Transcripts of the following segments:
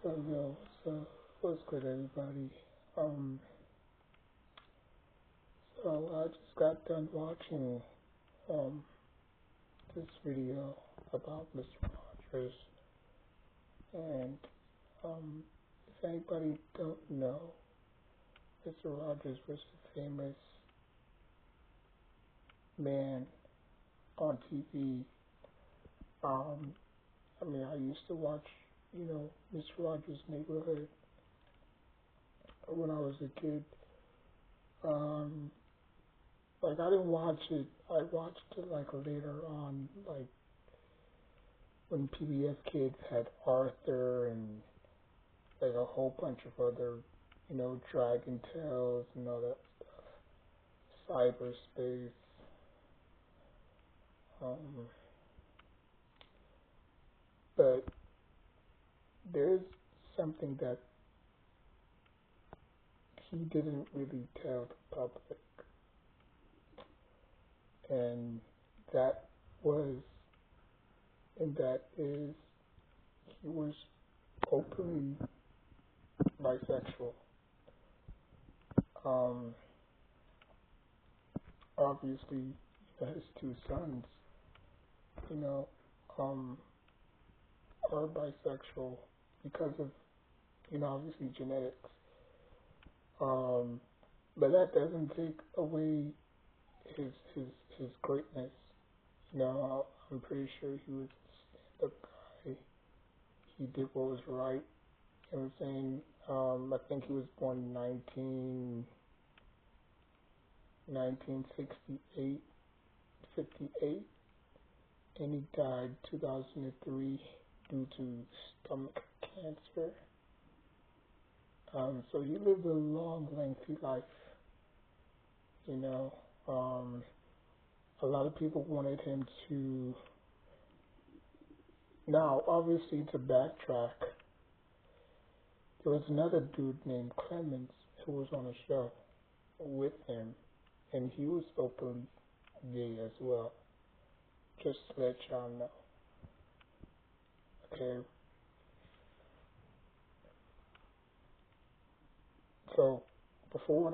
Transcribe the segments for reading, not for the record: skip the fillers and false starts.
What's good, everybody? Um, I just got done watching um this video about Mr. Rogers, and um, if anybody don't know, Mr. Rogers was a famous man on TV. Um, I used to watch, Mr. Rogers' Neighborhood when I was a kid. Um, like I didn't watch it. I watched it like later on, like when PBS Kids had Arthur and like a whole bunch of other, Dragon Tales and all that cyberspace. Um, but there's something that he didn't really tell the public, and that was, and that is, he was openly bisexual. Um, Obviously, his two sons, you know, um, are bisexual because of, obviously genetics. Um, but that doesn't take away his his his greatness. I'm pretty sure he was a stand-up guy. He did what was right. You know what I'm saying? I think he was born in 1968, 58, and he died 2003 due to stomach cancer. So he lived a long, lengthy life. You know, um, a lot of people wanted him to. Now, obviously, to backtrack, there was another dude named Clemens who was on a show with him, and he was openly gay as well. Just to let y'all know. Okay. So before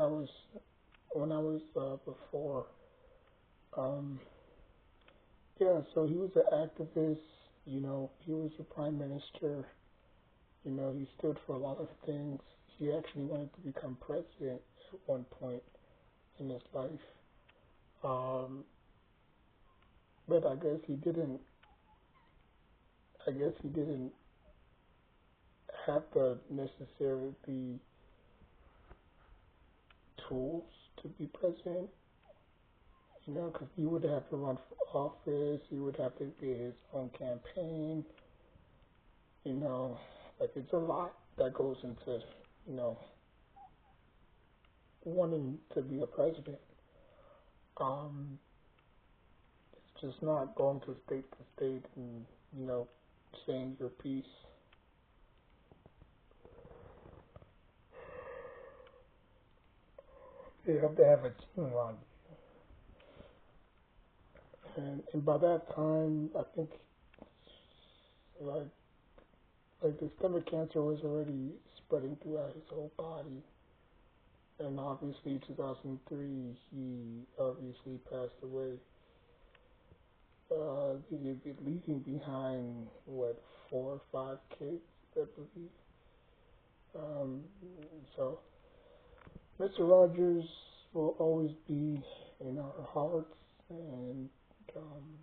before um so he was an activist. He was a prime minister. He stood for a lot of things. He actually wanted to become president at one point in his life. Um, but I guess he didn't have the necessarily tools to be president. Because he would have to run for office. He would have to get his own campaign. Like it's a lot that goes into, wanting to be a president. Um, it's just not going to state and, saying your piece. You have to have a team on you. And by that time, I think, like, the stomach cancer was already spreading throughout his whole body. And obviously, 2003, he obviously passed away. Leaving behind, what, 4 or 5 kids, I believe. Um, so, Mr. Rogers will always be in our hearts, and um,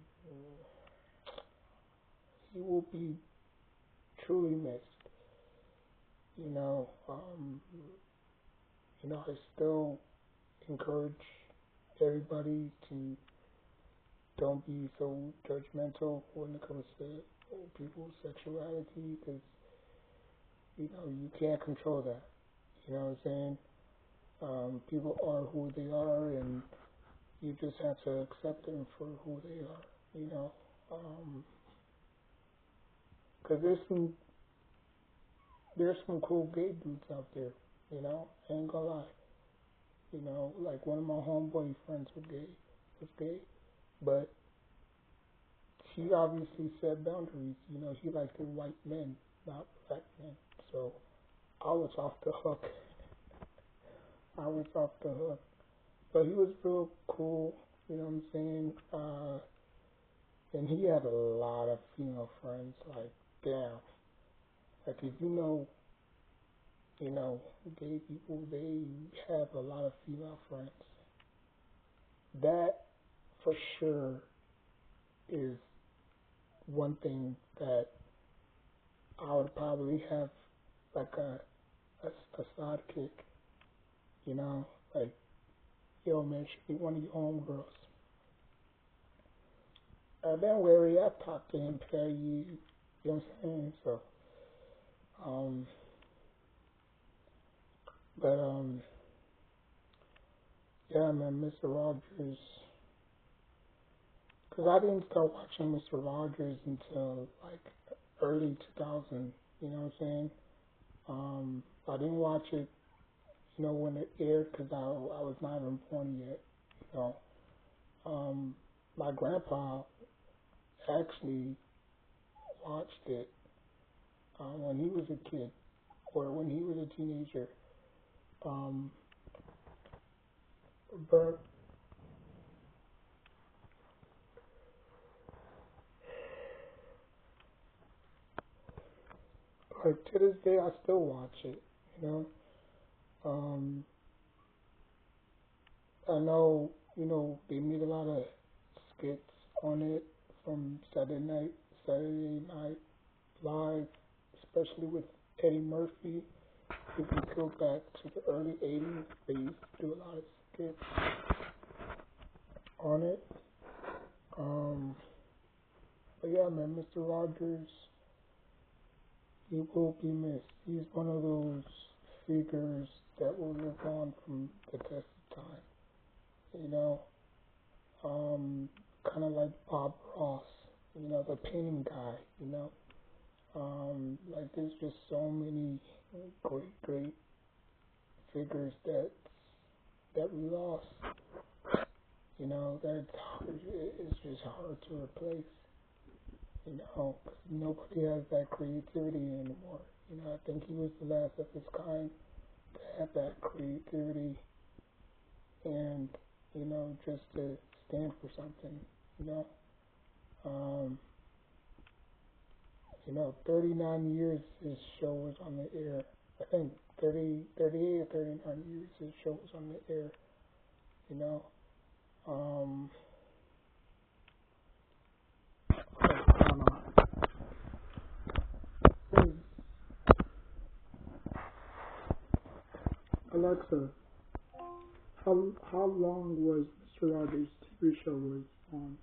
he will be truly missed. You know, um, I still encourage everybody to don't be so judgmental when it comes to people's sexuality, because you can't control that. You know what I'm saying? People are who they are, and you just have to accept them for who they are. You know, because there's some cool gay dudes out there. I ain't gonna lie. Like one of my homeboy friends was gay, but he obviously set boundaries. He liked the white men. not black men. So I was off the hook. I was off the hook. But he was real cool, you know what I'm saying? And he had a lot of female friends. Like, damn. Like, if you know, gay people, they have a lot of female friends. That, for sure, is one thing that I would probably have, like, a sidekick, you know? Like, yo, man, should be one of your homegirls. Then Larry, I've talked to him for you know what I'm saying? So, um, but, yeah, man, Mr. Rogers, because I didn't start watching Mr. Rogers until, like, early 2000, you know what I'm saying? I didn't watch it, you know, when it aired because I was not even born yet, you know. My grandpa actually watched it when he was a kid or when he was a teenager. Um, but like to this day, I still watch it. You know, um, I know you know they made a lot of skits on it from Saturday Night Live, especially with Eddie Murphy. If you go back to the early '80s, they used to do a lot of skits on it. Um, but yeah, man, Mr. Rogers, he will be missed. He's one of those figures that will live on from the test of time. You know, kind of like Bob Ross, you know, the painting guy. You know, like there's just so many great figures that we lost. You know, that it's just hard to replace. You know, 'cause nobody has that creativity anymore. You know, I think he was the last of his kind to have that creativity and, you know, just to stand for something, you know. Um, 39 years his show was on the air. I think 38 or 39 years his show was on the air, you know. Um, I don't know. Alexa, how long was Mr. Rogers' TV show was on?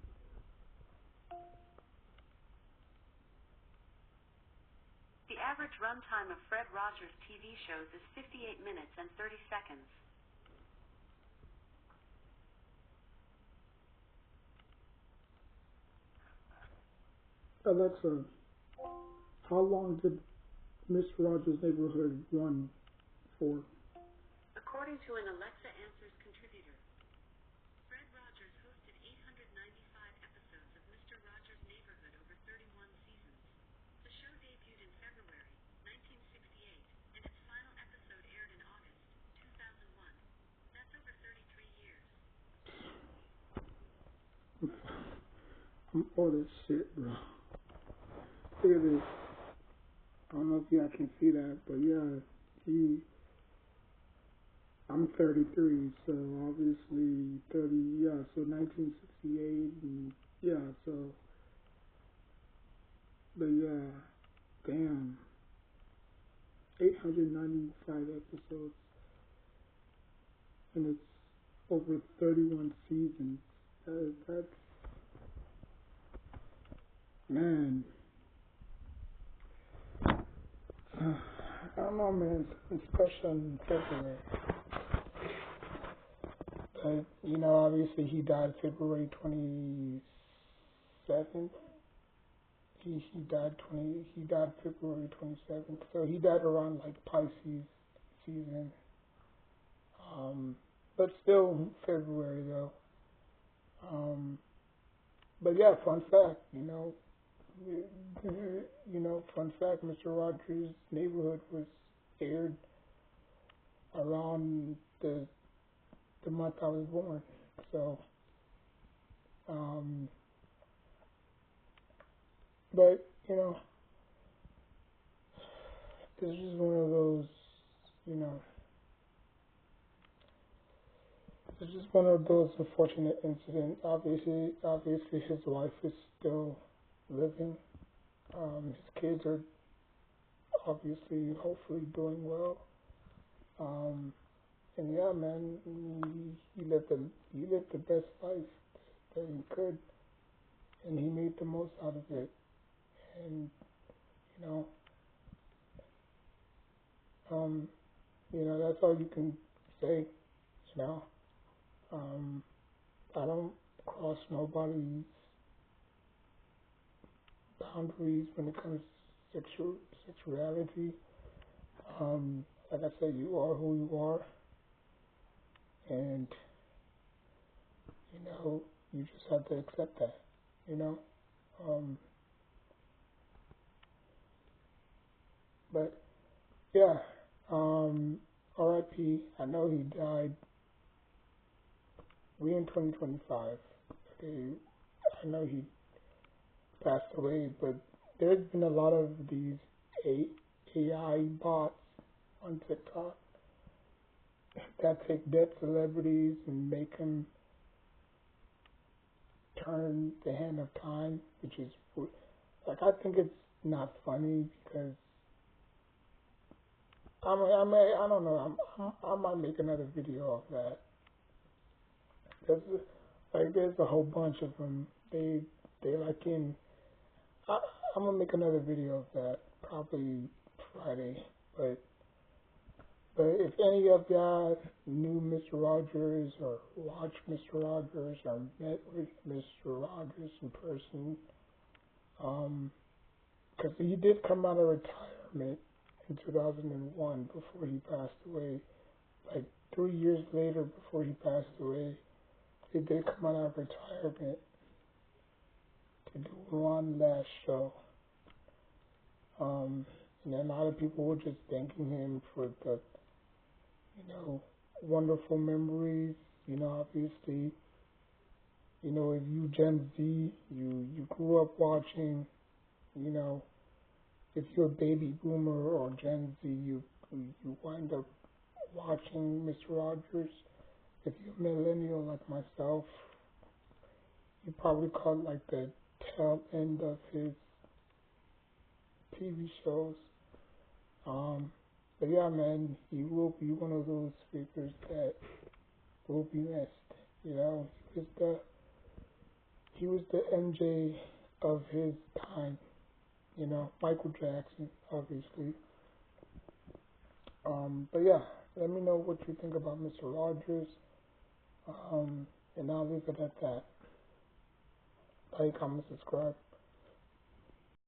The average runtime of Fred Rogers' TV shows is 58 minutes and 30 seconds. Alexa, how long did Mr. Rogers' Neighborhood run for? According to an Alexa Answers contributor, Fred Rogers hosted 895 episodes of Mr. Rogers' Neighborhood over 31 seasons. The show debuted in February 1968, and its final episode aired in August 2001. That's over 33 years. I'm all this shit, bro. Look at this. I don't know if y'all can see that, but yeah, I'm 33, so obviously 30, yeah, so 1968, and yeah, so, but yeah, damn, 895 episodes, and it's over 31 seasons. That's, man, I don't know, man, something special in February. You know, obviously he died February 27th. He died February 27th. So he died around like Pisces season. But still February though. But yeah, fun fact, you know, Fun fact: Mr. Rogers' Neighborhood was aired around the month I was born. So, um, but this is one of those, you know, it's just one of those unfortunate incidents. Obviously, his wife is still living. His kids are obviously, hopefully, doing well. Um, and yeah, man, he lived the best life that he could, and he made the most out of it. And you know, um, that's all you can say. You know, um, I don't cross nobody's boundaries when it comes to sexuality. Like I said, you are who you are, and you just have to accept that. You know, um, but yeah, R.I.P. I know he died. We in 2025. Okay, I know he passed away, but there's been a lot of these AI bots on TikTok that take dead celebrities and make them turn the hand of time, which is like I think it's not funny because I don't know I might make another video of that. There's there's a whole bunch of them. They like in I, I'm gonna make another video of that probably Friday, but if any of y'all knew Mr. Rogers or watched Mr. Rogers or met with Mr. Rogers in person, because he did come out of retirement in 2001 before he passed away. Like 3 years later, before he passed away, he did come out of retirement to do one last show. And a lot of people were just thanking him for the, wonderful memories. Obviously, if you Gen Z, you grew up watching, you know, if you're a baby boomer or Gen Z, you wind up watching Mr. Rogers. If you're a millennial like myself, you probably caught like the tail end of his TV shows. But yeah, man, he will be one of those figures that will be missed. He was the MJ of his time. Michael Jackson, obviously. But yeah, let me know what you think about Mr. Rogers. And I'll leave it at that. Like, comment, subscribe.